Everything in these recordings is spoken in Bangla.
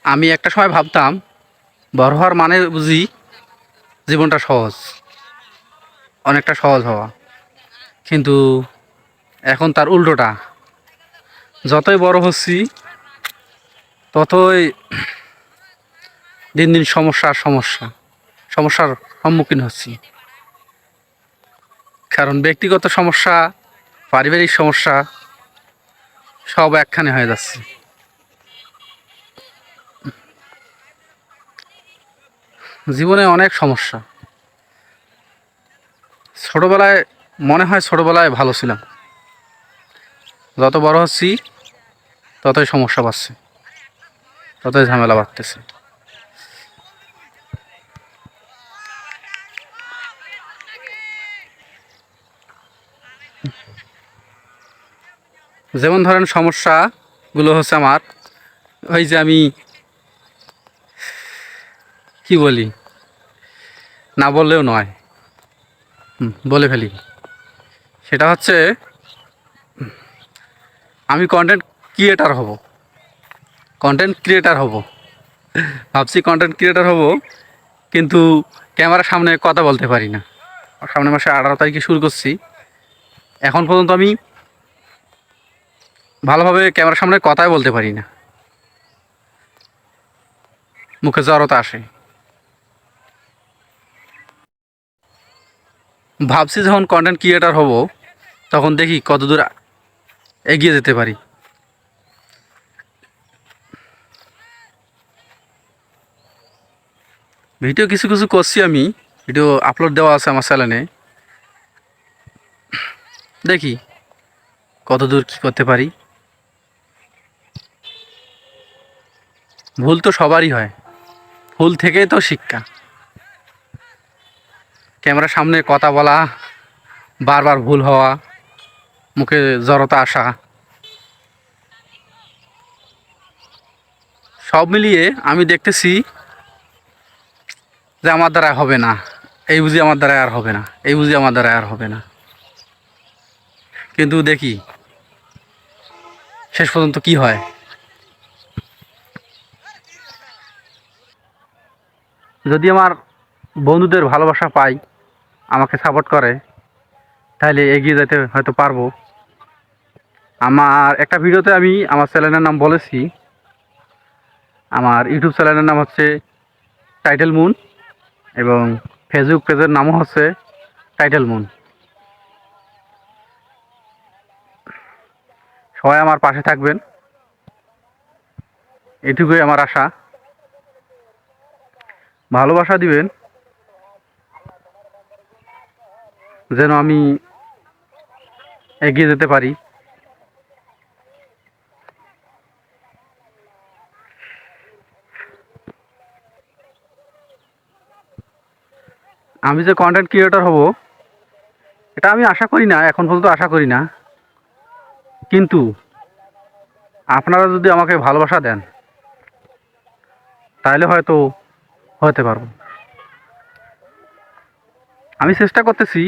আমি একটা সময় ভাবতাম বড় হওয়ার মানে বুঝি জীবনটা সহজ, অনেকটা সহজ হওয়া। কিন্তু এখন তার উল্টোটা। যতই বড় হচ্ছি ততই দিন দিন সমস্যার সম্মুখীন হচ্ছি। কারণ ব্যক্তিগত সমস্যা, পারিবারিক সমস্যা সব একখানে হয়ে যাচ্ছে। জীবনে অনেক সমস্যা। ছোটবেলায় মনে হয় ছোটবেলায় ভালো ছিলাম, যত বড় হচ্ছি ততই সমস্যা বাড়ছে, ততই ঝামেলা বাড়তেছে। যেমন ধরেন সমস্যাগুলো হচ্ছে আমার, ওই যে আমি কি বলি, না বললেও নয়, বলে ফেলি। সেটা হচ্ছে আমি কন্টেন্ট ক্রিয়েটার হব। ভাবছি কন্টেন্ট ক্রিয়েটার হব, কিন্তু ক্যামেরার সামনে কথা বলতে পারি না। সামনের মাসে 18 তারিখে শুরু করছি। এখন পর্যন্ত আমি ভালোভাবে ক্যামেরার সামনে কথাই বলতে পারি না, মুখে জড়তা আসে। ভাবছি যখন কন্টেন্ট ক্রিয়েটার হব তখন দেখি কতদূর এগিয়ে যেতে পারি। ভিডিও কিছু কিছু করছি, আমি ভিডিও আপলোড দেওয়া আছে আমার চ্যানেলে। দেখি কতদূর কী করতে পারি। ভুল তো সবারই হয়, ভুল থেকেই তো শিক্ষা। ক্যামেরার সামনে কথা বলা, বারবার ভুল হওয়া, মুখে জড়তা আসা, সব মিলিয়ে আমি দেখতেছি যে আমার দ্বারা হবে না, এই বুঝি আমার দ্বারা আর হবে না, এই বুঝি আমার দ্বারা আর হবে না। কিন্তু দেখি শেষ পর্যন্ত কি হয়। যদি আমার বন্ধুদের ভালোবাসা পাই, আমাকে সাপোর্ট করে, তাহলে এগিয়ে যেতে হয়তো পারবো। আমার একটা ভিডিওতে আমি আমার চ্যানেলের নাম বলেছি। আমার ইউটিউব চ্যানেলের নাম হচ্ছে টাইটেল মুন, এবং ফেসবুক পেজের নামও হচ্ছে টাইটেল মুন। সবাই আমার পাশে থাকবেন, এটুকুই আমার আশা। ভালোবাসা দিবেন যেন আমি এগিয়ে যেতে পারি। আমি যে কন্টেন্ট ক্রিয়েটর হব, এটা আমি আশা করি না, এখন পর্যন্ত আশা করি না। কিন্তু আপনারা যদি আমাকে ভালোবাসা দেন তাহলে হয়তো হতে পারবো। আমি চেষ্টা করতেছি,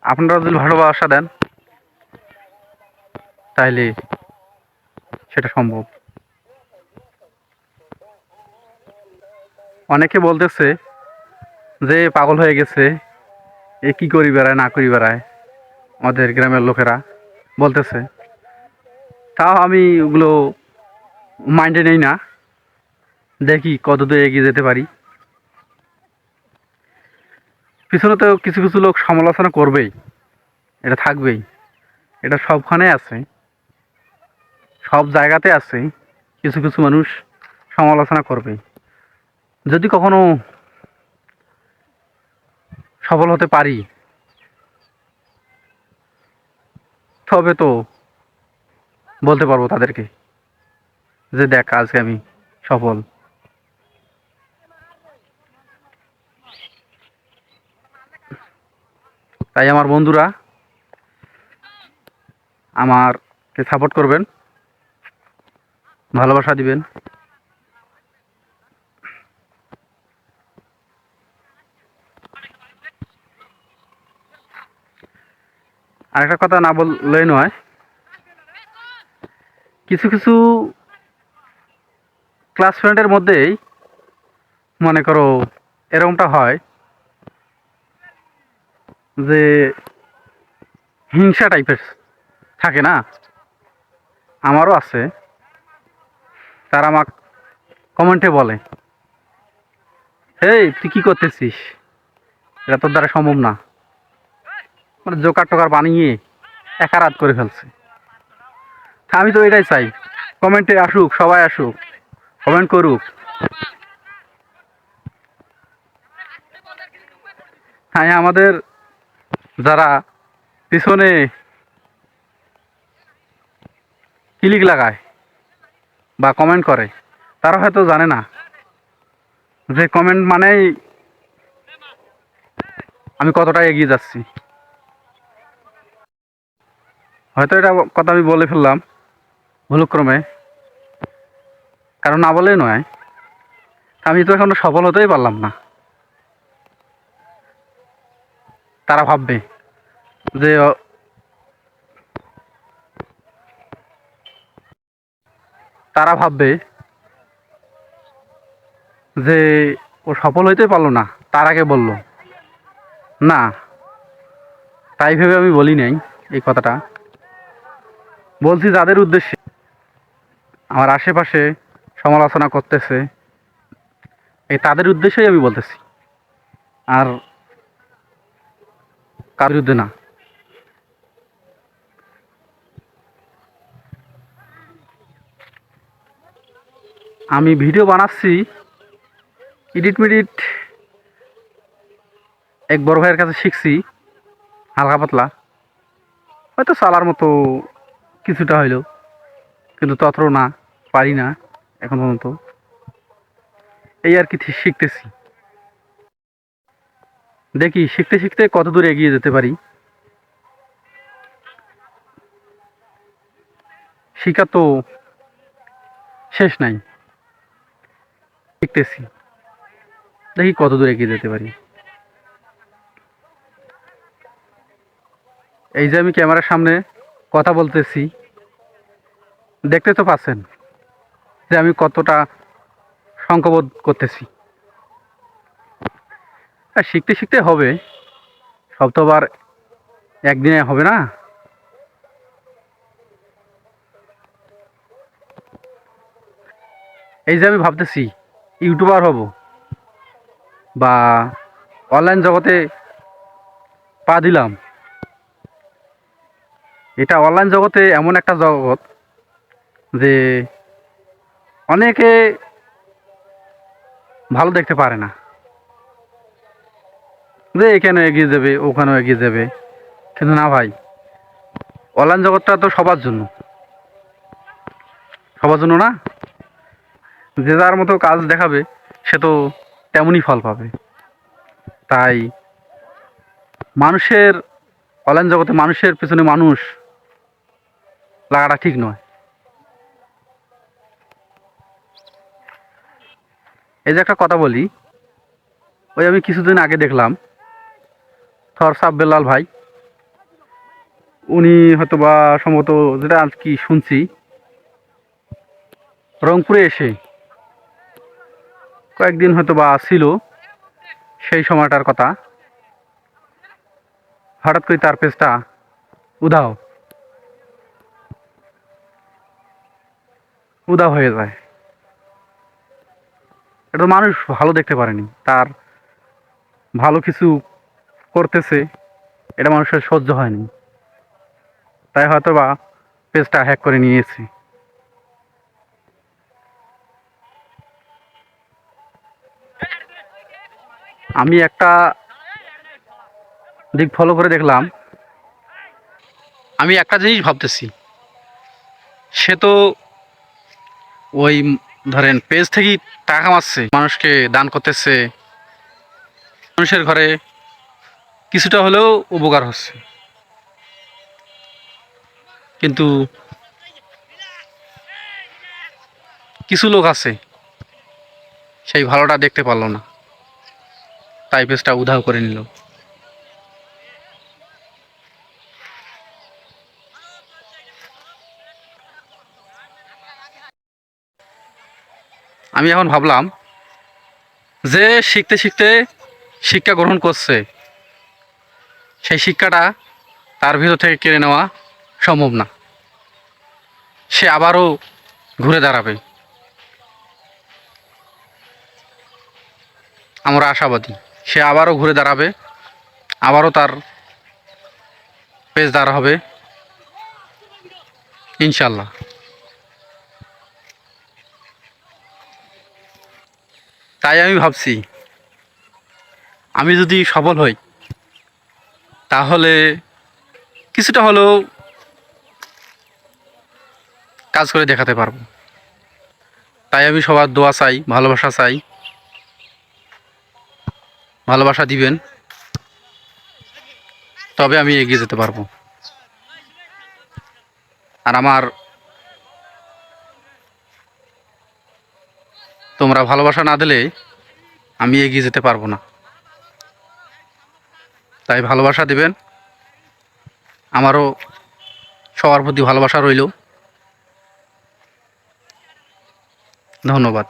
আপনারা যদি ভালোবাসা দেন তাহলে সেটা সম্ভব। অনেকে বলতেছে যে পাগল হয়ে গেছে, এ কী করি বেড়ায় না করি বেড়ায়, আমাদের গ্রামের লোকেরা বলতেছে। তাও আমি ওগুলো মাইন্ডে নেই না, দেখি কতদূর এগিয়ে যেতে পারি। পিছনে তো কিছু কিছু লোক সমালোচনা করবেই, এটা থাকবেই, এটা সবখানে আছে, সব জায়গাতে আছে। কিছু কিছু মানুষ সমালোচনা করবেই। যদি কখনো সফল হতে পারি তবে তো বলতে পারবো তাদেরকে যে দেখ আজকে আমি সফল। তাই আমার বন্ধুরা আমারকে সাপোর্ট করবেন, ভালোবাসা দিবেন। আরেকটা কথা না বললেই নয়, কিছু কিছু ক্লাস ফ্রেন্ডের মধ্যেই মনে করো এরকমটা হয় যে হিংসা টাইপের থাকে না, আমারও আছে। তারা আমাকে কমেন্টে বলে, এই তুই কী করতেছিস, এটা তোর দ্বারা সম্ভব না, মানে জোকার টোকার বানিয়ে একা রাত করে ফেলছে। আমি তো এটাই চাই, কমেন্টে আসুক, সবাই আসুক, কমেন্ট করুক। হ্যাঁ, আমাদের যারা পিছনে ক্লিক লাগায় বা কমেন্ট করে, তারা হয়তো জানে না যে কমেন্ট মানেই আমি কতটা এগিয়ে যাচ্ছি। হয়তো এটা কথা আমি বলে ফেললাম ভুলক্রমে, কারণ না বলেই নয়, আমি তো এখনো সফল হতেই পারলাম না। তারা ভাববে যে তারা ভাববে যে ও সফল হইতে পারলো না, তার আগে বলল না। তাই ভেবে আমি বলি নাই এই কথাটা, বলছি যাদের উদ্দেশ্যে আমার আশেপাশে সমালোচনা করতেছে, এই তাদের উদ্দেশ্যেই আমি বলতেছি, আর কার বিরুদ্ধে না। আমি ভিডিও বানাচ্ছি, এডিট মিডিট এক বড় ভাইয়ের কাছে শিখছি, হালকা পাতলা, হয়তো চালার মতো কিছুটা হইলো, কিন্তু ততও না, পারি না এখন পর্যন্ত। এই আর কি শিখতেছি, দেখি শিখতে শিখতে কত দূর এগিয়ে যেতে পারি। শিখা তো শেষ নাই, শিখতেছি, দেখি কত দূর এগিয়ে যেতে পারি। এই যে আমি ক্যামেরার সামনে কথা বলতেছি, দেখতে তো পাচ্ছেন যে আমি কতটা সংকোচবোধ করতেছি। আর শিখতে শিখতে হবে, সব তো আবার একদিনে হবে না। এই যে আমি ভাবতেছি ইউটিউবার হব বা অনলাইন জগতে পা দিলাম, এটা অনলাইন জগতে এমন একটা জগৎ যে অনেকে ভালো দেখতে পারে না, যে এখানে এগিয়ে যাবে ওখানেও এগিয়ে যাবে। কিন্তু না ভাই, অনলাইন জগৎটা তো সবার জন্য, সবার জন্য না। যে যার মতো কাজ দেখাবে সে তো তেমনই ফল পাবে। তাই মানুষের, অনলাইন জগতে মানুষের পেছনে মানুষ লাগাটা ঠিক নয়। এই যে একটা কথা বলি, ওই আমি কিছুদিন আগে দেখলাম থর সাব্বেলাল ভাই, উনি হয়তো বা সম্ভবত, যেটা আজ কি শুনছি, রংপুরে এসে কয়েকদিন হয়তো বা ছিল, সেই সময়টার কথা। হঠাৎ করে তার পেজটা উধাও উধাও হয়ে যায়। এটা তো মানুষ ভালো দেখতে পারেনি, তার ভালো কিছু করতেছে, এটা মানুষের সহ্য হয়নি, তাই হয়তো বা পেজটা হ্যাক করে নিয়েছে। আমি একটা দিক ফলো করে দেখলাম, আমি একটা জিনিস ভাবতেছি, সে তো ওই ধরেন পেজ থেকেই টাকা কামাচ্ছে, মানুষকে দান করতেছে, মানুষের ঘরে কিছুটা হলেও উপকার হচ্ছে। কিন্তু কিছু লোক আছে সেই ভালোটা দেখতে পারলো না, তাই পেজটা উধাও করে নিল। আমি এখন ভাবলাম যে শিখতে শিখতে শিক্ষা গ্রহণ করছে, সেই শিক্ষাটা তার ভিতর থেকে কেড়ে নেওয়া সম্ভব না। সে আবারও ঘুরে দাঁড়াবে। আমরা আশাবাদী সে আবারও ঘুরে দাঁড়াবে, আবারও তার পেজ দাঁড়া হবে ইনশাল্লাহ। তাই আমি ভাবছি আমি যদি সফল হই তাহলে কিছুটা হলেও কাজ করে দেখাতে পারবো। তাই আমি সবার দোয়া চাই, ভালোবাসা চাই, ভালোবাসা দিবেন, তবে আমি এগিয়ে যেতে পারবো। আর তোমরা ভালোবাসা না দিলে আমি এগিয়ে যেতে পারবো না। তাই ভালোবাসা দিবেন, আমারও সবার প্রতি ভালোবাসা রইল। ধন্যবাদ।